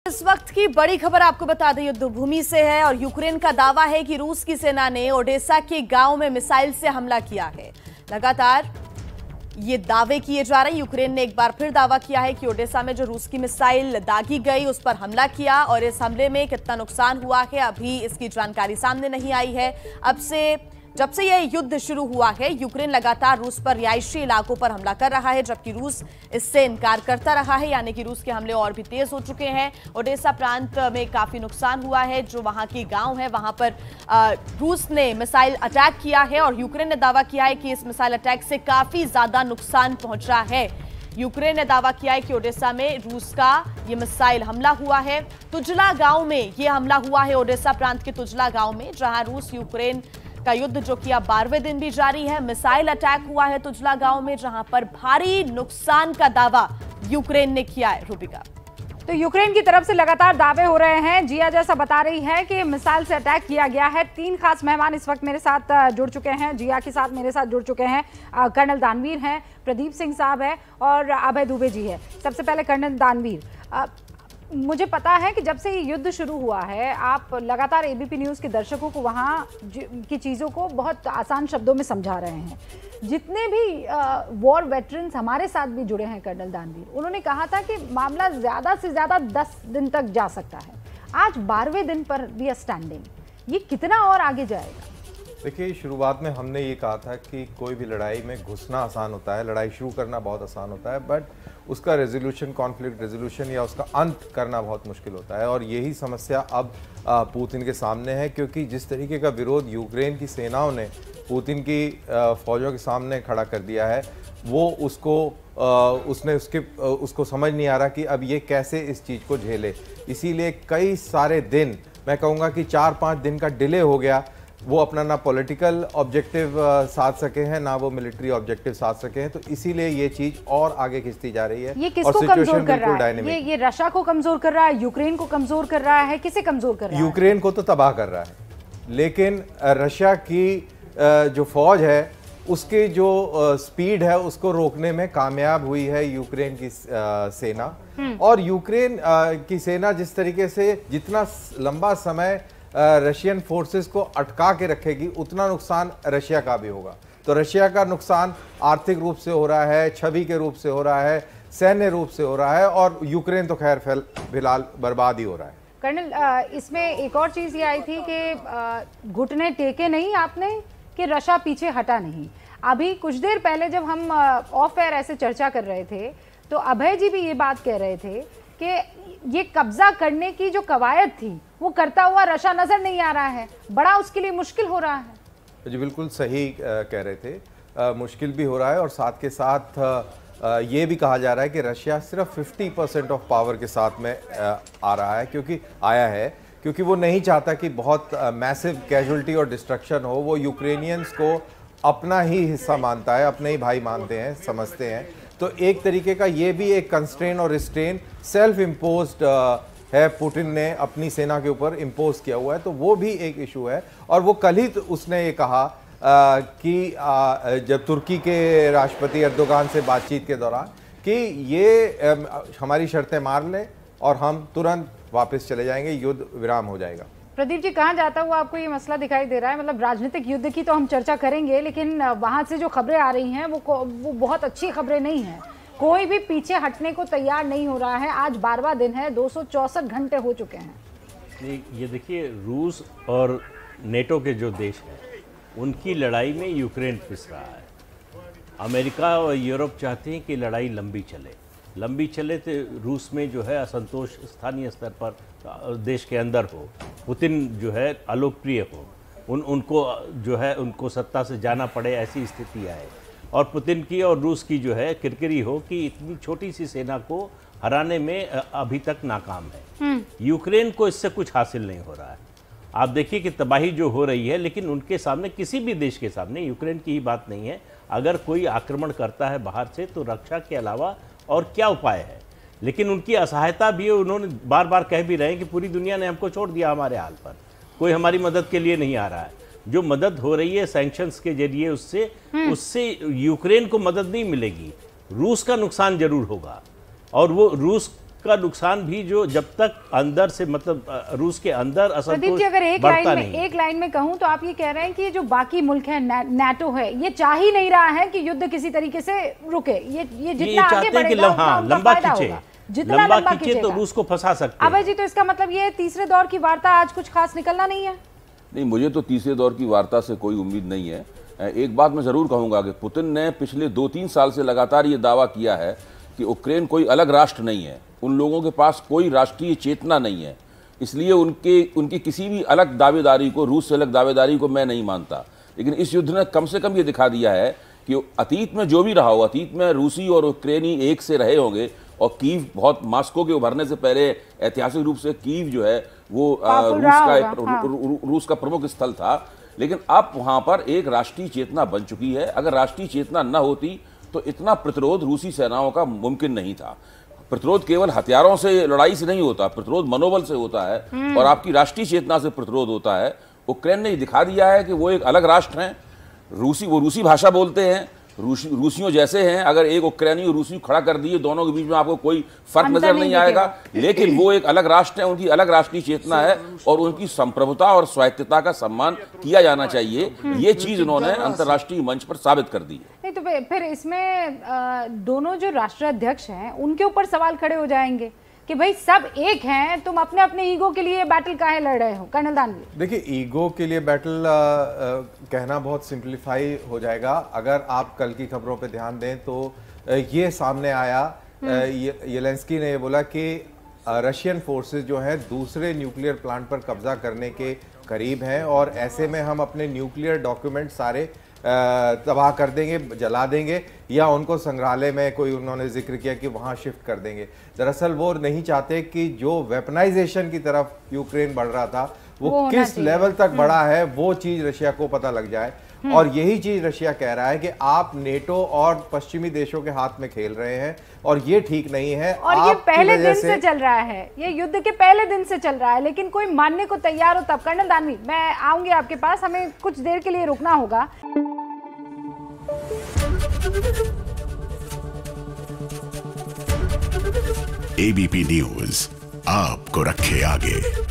इस वक्त की बड़ी खबर आपको बता दें, युद्ध भूमि से है और यूक्रेन का दावा है कि रूस की सेना ने ओडेसा के गांव में मिसाइल से हमला किया है। लगातार ये दावे किए जा रहे हैं। यूक्रेन ने एक बार फिर दावा किया है कि ओडेसा में जो रूस की मिसाइल दागी गई उस पर हमला किया और इस हमले में कितना नुकसान हुआ है अभी इसकी जानकारी सामने नहीं आई है। जब से यह युद्ध शुरू हुआ है यूक्रेन लगातार रूस पर रिहायशी इलाकों पर हमला कर रहा है, जबकि रूस इससे इनकार करता रहा है, यानी कि रूस के हमले और भी तेज हो चुके हैं। ओडेसा प्रांत में काफी नुकसान हुआ है। जो वहां के गांव है वहां पर रूस ने मिसाइल अटैक किया है और यूक्रेन ने दावा किया है कि इस मिसाइल अटैक से काफी ज्यादा नुकसान पहुंचा है। यूक्रेन ने दावा किया है कि ओडेसा में रूस का ये मिसाइल हमला हुआ है। तुजला गांव में यह हमला हुआ है, ओडेसा प्रांत के तुजला गांव में, जहां रूस यूक्रेन का युद्ध जो कि अब 12वें दिन भी जारी है। मिसाइल अटैक हुआ है तुजला गांव में, जहां पर भारी नुकसान का दावा यूक्रेन ने किया है। रूबिका, तो यूक्रेन की तरफ से लगातार दावे हो रहे हैं। जिया जैसा बता रही है कि मिसाइल से अटैक किया गया है। 3 खास मेहमान इस वक्त मेरे साथ जुड़ चुके हैं। जिया के साथ मेरे साथ जुड़ चुके हैं कर्नल दानवीर हैं, प्रदीप सिंह साहब है और अभय दुबे जी है। सबसे पहले कर्नल दानवीर, मुझे पता है कि जब से ये युद्ध शुरू हुआ है आप लगातार एबीपी न्यूज़ के दर्शकों को वहाँ की चीज़ों को बहुत आसान शब्दों में समझा रहे हैं। जितने भी वॉर वेटरन्स हमारे साथ भी जुड़े हैं कर्नल दानवीर, उन्होंने कहा था कि मामला ज़्यादा से ज़्यादा 10 दिन तक जा सकता है। आज 12वें दिन पर वी आर स्टैंडिंग, ये कितना और आगे जाएगा? देखिए, शुरुआत में हमने ये कहा था कि कोई भी लड़ाई में घुसना आसान होता है, लड़ाई शुरू करना बहुत आसान होता है, बट उसका रेजोल्यूशन, कॉन्फ्लिक्ट रेजोल्यूशन या उसका अंत करना बहुत मुश्किल होता है। और यही समस्या अब पुतिन के सामने है, क्योंकि जिस तरीके का विरोध यूक्रेन की सेनाओं ने पुतिन की फौजों के सामने खड़ा कर दिया है, वो उसको समझ नहीं आ रहा कि अब ये कैसे इस चीज़ को झेले। इसीलिए कई सारे दिन, मैं कहूँगा कि 4-5 दिन का डिले हो गया। वो अपना ना पॉलिटिकल ऑब्जेक्टिव साध सके हैं, ना वो मिलिट्री ऑब्जेक्टिव साध सके हैं, तो इसीलिए ये चीज और आगे खिंचती जा रही है। ये किसको कमजोर कर रहा है? ये रशिया को कमजोर कर रहा है, यूक्रेन को कमजोर कर रहा है, किसे कमजोर कर रहा है? यूक्रेन को तो तबाह कर रहा है, लेकिन रशिया की जो फौज है उसकी जो स्पीड है उसको रोकने में कामयाब हुई है यूक्रेन की सेना। और यूक्रेन की सेना जिस तरीके से जितना लंबा समय रशियन फोर्सेस को अटका के रखेगी, उतना नुकसान रशिया का भी होगा। तो रशिया का नुकसान आर्थिक रूप से हो रहा है, छवि के रूप से हो रहा है, सैन्य रूप से हो रहा है, और यूक्रेन तो खैर फिलहाल बर्बाद ही हो रहा है। कर्नल, इसमें एक और चीज़ ये आई थी कि घुटने टेके नहीं आपने कि रशिया पीछे हटा नहीं। अभी कुछ देर पहले जब हम ऑफ एयर ऐसे चर्चा कर रहे थे तो अभय जी भी ये बात कह रहे थे कि ये कब्जा करने की जो कवायद थी वो करता हुआ रशिया नजर नहीं आ रहा है, बड़ा उसके लिए मुश्किल हो रहा है। जी बिल्कुल सही कह रहे थे, मुश्किल भी हो रहा है और साथ के साथ ये भी कहा जा रहा है कि रशिया सिर्फ 50% ऑफ पावर के साथ में आ रहा है, क्योंकि वो नहीं चाहता कि बहुत मैसिव कैजुअल्टी और डिस्ट्रक्शन हो। वो यूक्रेनियंस को अपना ही हिस्सा मानता है, अपने ही भाई मानते हैं, समझते हैं। तो एक तरीके का ये भी एक कंस्ट्रेन और रिस्ट्रेन सेल्फ इम्पोज्ड है, पुतिन ने अपनी सेना के ऊपर इम्पोज किया हुआ है, तो वो भी एक इशू है। और वो कल ही तो उसने ये कहा कि जब तुर्की के राष्ट्रपति एर्दोगान से बातचीत के दौरान कि ये हमारी शर्तें मान लें और हम तुरंत वापस चले जाएंगे, युद्ध विराम हो जाएगा। प्रदीप जी, कहाँ जाता हुआ आपको ये मसला दिखाई दे रहा है? मतलब राजनीतिक युद्ध की तो हम चर्चा करेंगे, लेकिन वहाँ से जो खबरें आ रही हैं वो बहुत अच्छी खबरें नहीं हैं। कोई भी पीछे हटने को तैयार नहीं हो रहा है। आज 12वां दिन है, 264 घंटे हो चुके हैं। ये देखिए, रूस और नेटो के जो देश हैं उनकी लड़ाई में यूक्रेन पिस रहा है। अमेरिका और यूरोप चाहते हैं कि लड़ाई लंबी चले तो रूस में जो है असंतोष स्थानीय स्तर पर देश के अंदर हो, पुतिन जो है अलोकप्रिय हो, उनको जो है उनको सत्ता से जाना पड़े, ऐसी स्थिति आए, और पुतिन की और रूस की जो है किरकिरी हो कि इतनी छोटी सी सेना को हराने में अभी तक नाकाम है। यूक्रेन को इससे कुछ हासिल नहीं हो रहा है। आप देखिए कि तबाही जो हो रही है, लेकिन उनके सामने, किसी भी देश के सामने, यूक्रेन की ही बात नहीं है, अगर कोई आक्रमण करता है बाहर से तो रक्षा के अलावा और क्या उपाय है। लेकिन उनकी असहायता भी है। उन्होंने बार बार कह भी रहे हैं कि पूरी दुनिया ने हमको छोड़ दिया हमारे हाल पर, कोई हमारी मदद के लिए नहीं आ रहा है। जो मदद हो रही है सैंक्शंस के जरिए, उससे यूक्रेन को मदद नहीं मिलेगी, रूस का नुकसान जरूर होगा। और वो रूस का नुकसान भी जो जब तक अंदर से मतलब रूस के अंदर प्रदीप जी, अगर एक लाइन में कहूं तो आप ये कह रहे हैं कि जो बाकी मुल्क है नाटो है, ये चाह ही नहीं रहा है कि युद्ध किसी तरीके से रुके। ये जितना आगे बढ़ेगा लंबा खींचे, जितना लंबा खींचे तो रूस को फंसा सकते हैं। अभय जी, तो इसका मतलब ये तीसरे दौर की वार्ता आज कुछ खास निकलना नहीं है? नहीं, मुझे तो तीसरे दौर की वार्ता से कोई उम्मीद नहीं है। एक बात मैं जरूर कहूंगा कि पुतिन ने पिछले 2-3 साल से लगातार ये दावा किया है कि यूक्रेन कोई अलग राष्ट्र नहीं है, उन लोगों के पास कोई राष्ट्रीय चेतना नहीं है, इसलिए उनकी किसी भी अलग दावेदारी को, रूस से अलग दावेदारी को मैं नहीं मानता। लेकिन इस युद्ध ने कम से कम ये दिखा दिया है कि अतीत में जो भी रहा हो, अतीत में रूसी और यूक्रेनी एक से रहे होंगे, और कीव बहुत मॉस्को के उभरने से पहले ऐतिहासिक रूप से कीव जो है वो रूस का प्रमुख स्थल था। लेकिन अब वहां पर एक राष्ट्रीय चेतना बन चुकी है। अगर राष्ट्रीय चेतना न होती तो इतना प्रतिरोध रूसी सेनाओं का मुमकिन नहीं था। प्रतिरोध केवल हथियारों से, लड़ाई से नहीं होता, प्रतिरोध मनोबल से होता है और आपकी राष्ट्रीय चेतना से प्रतिरोध होता है। यूक्रेन ने दिखा दिया है कि वो एक अलग राष्ट्र है। वो रूसी भाषा बोलते हैं, रूसियों जैसे हैं। अगर एक यूक्रेनी और रूसी खड़ा कर दिए, दोनों के बीच में आपको कोई फर्क नजर नहीं आएगा, लेकिन वो एक अलग राष्ट्र है, उनकी अलग राष्ट्रीय चेतना है और उनकी संप्रभुता और स्वायत्तता का सम्मान किया जाना चाहिए। ये चीज उन्होंने अंतर्राष्ट्रीय मंच पर साबित कर दी है। नहीं तो फिर इसमें दोनों जो राष्ट्राध्यक्ष हैं उनके ऊपर सवाल खड़े हो जाएंगे कि भाई सब एक हैं, तुम अपने अपने ईगो के लिए बैटल काहे लड़ रहे हो? कर्नल दानवीर, देखिए, ईगो के लिए बैटल कहना बहुत सिंप्लीफाई हो जाएगा। अगर आप कल की खबरों पे ध्यान दें तो ये सामने आया, येलेंस्की ने ये बोला कि रशियन फोर्सेस जो है दूसरे न्यूक्लियर प्लांट पर कब्जा करने के करीब हैं और ऐसे में हम अपने न्यूक्लियर डॉक्यूमेंट सारे तबाह कर देंगे, जला देंगे या उनको संग्रहालय में, कोई उन्होंने जिक्र किया कि वहां शिफ्ट कर देंगे। दरअसल वो नहीं चाहते कि जो वेपनाइजेशन की तरफ यूक्रेन बढ़ रहा था वो किस लेवल तक बढ़ा है, वो चीज रशिया को पता लग जाए। और यही चीज रशिया कह रहा है कि आप नेटो और पश्चिमी देशों के हाथ में खेल रहे हैं और ये ठीक नहीं है। और ये पहले दिन से चल रहा है, ये युद्ध के पहले दिन से चल रहा है, लेकिन कोई मानने को तैयार हो तब। कर्नल दानवीर, मैं आऊंगी आपके पास, हमें कुछ देर के लिए रुकना होगा। एबीपी न्यूज आपको रखे आगे।